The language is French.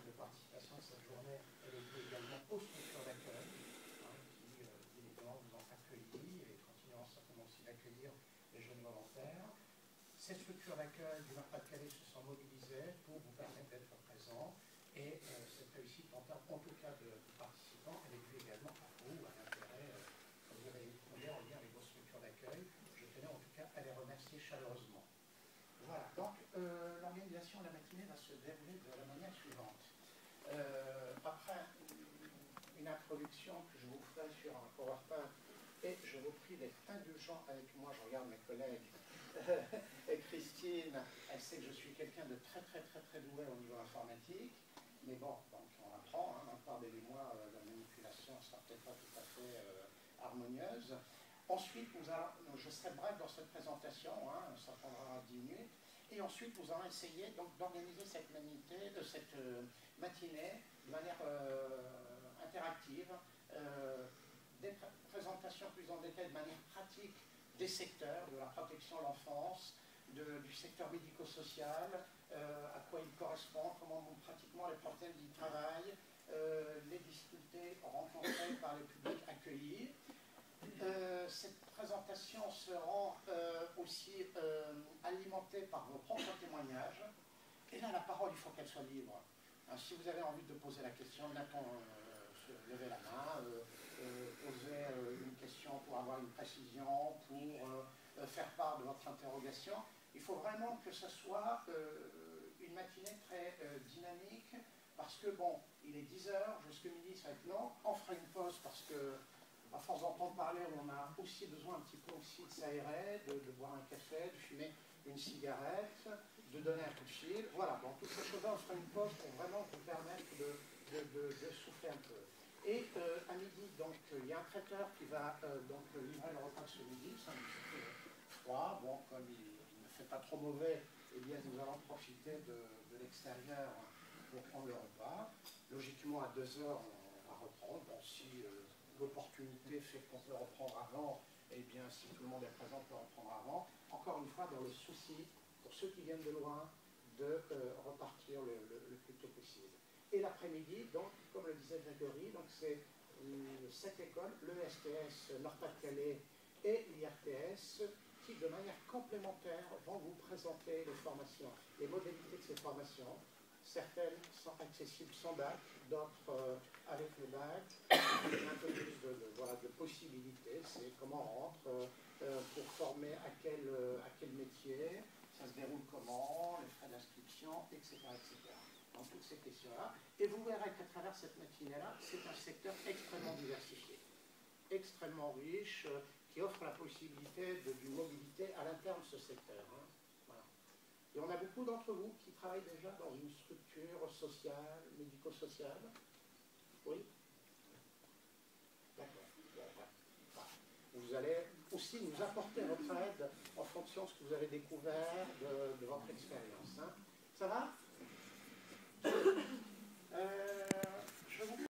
de participation à cette journée. Elle est liée également aux structures d'accueil, qui, évidemment, vous ont accueilli et continueront certainement aussi d'accueillir les jeunes volontaires. Ces structures d'accueil du Nord-Pas-de-Calais se sont mobilisées pour vous permettre d'être présents et cette réussite en termes, en tout cas, de participants, elle est due également à vous, à l'intérêt que vous avez éprouvé en lien avec vos structures d'accueil. Je tenais en tout cas à les remercier chaleureusement. Voilà, donc l'organisation de la matinée va se dérouler de la manière suivante. Après une introduction que je vous ferai sur un PowerPoint, et je vous prie d'être indulgent avec moi, je regarde mes collègues, et Christine, elle sait que je suis quelqu'un de très doué au niveau informatique, mais bon, donc on apprend, pardonnez-moi, la manipulation ne sera peut-être pas tout à fait harmonieuse. Ensuite, je serai bref dans cette présentation, ça prendra 10 minutes, et ensuite nous allons essayer d'organiser cette matinée de manière interactive, des présentations plus en détail de manière pratique des secteurs, de la protection de l'enfance, du secteur médico-social, à quoi il correspond, comment pratiquement les problèmes du travail, les difficultés rencontrées par les publics accueillis. Cette présentation sera aussi alimentée par vos propres témoignages. Et là, la parole, il faut qu'elle soit libre. Si vous avez envie de poser la question, levez la main, posez une question pour avoir une précision, pour faire part de votre interrogation. Il faut vraiment que ce soit une matinée très dynamique, parce que, bon, il est 10 h, jusqu'à midi, ça va être long. On fera une pause parce que, à force d'entendre parler, on a aussi besoin un petit peu aussi de s'aérer, de boire un café, de fumer une cigarette, de donner un coup de fil. Voilà, bon, toutes ces choses-là, on fera une pause pour vraiment vous permettre de souffler un peu. Et à midi, donc, il y a un traiteur qui va livrer le repas de ce midi. C'est un petit peu froid. Bon, comme il ne fait pas trop mauvais, eh bien, nous allons profiter de l'extérieur pour prendre le repas. Logiquement, à 2 h, on va reprendre. Bon, si l'opportunité fait qu'on peut reprendre avant, eh bien, si tout le monde est présent, on peut reprendre avant. Encore une fois, dans le souci, pour ceux qui viennent de loin, de repartir le plus tôt possible. Et l'après-midi, donc, comme le disait Grégory, c'est cette école, l'ESTS Nord-Pas-de-Calais et l'IRTS, qui, de manière complémentaire, vont vous présenter les formations, les modalités de ces formations. Certaines sont accessibles sans bac, d'autres avec le bac, un peu plus de possibilités. C'est comment on rentre, pour former à quel métier, ça se déroule comment, les frais d'inscription, etc., etc. Donc toutes ces questions-là. Et vous verrez qu'à travers cette matinée-là, c'est un secteur extrêmement diversifié, extrêmement riche, qui offre la possibilité d'une mobilité à l'interne de ce secteur. Voilà. Et on a beaucoup d'entre vous qui travaillent déjà dans une structure sociale, médico-sociale. Oui? D'accord. Bon, voilà. Vous allez aussi nous apporter votre aide en fonction de ce que vous avez découvert de votre expérience. Ça va?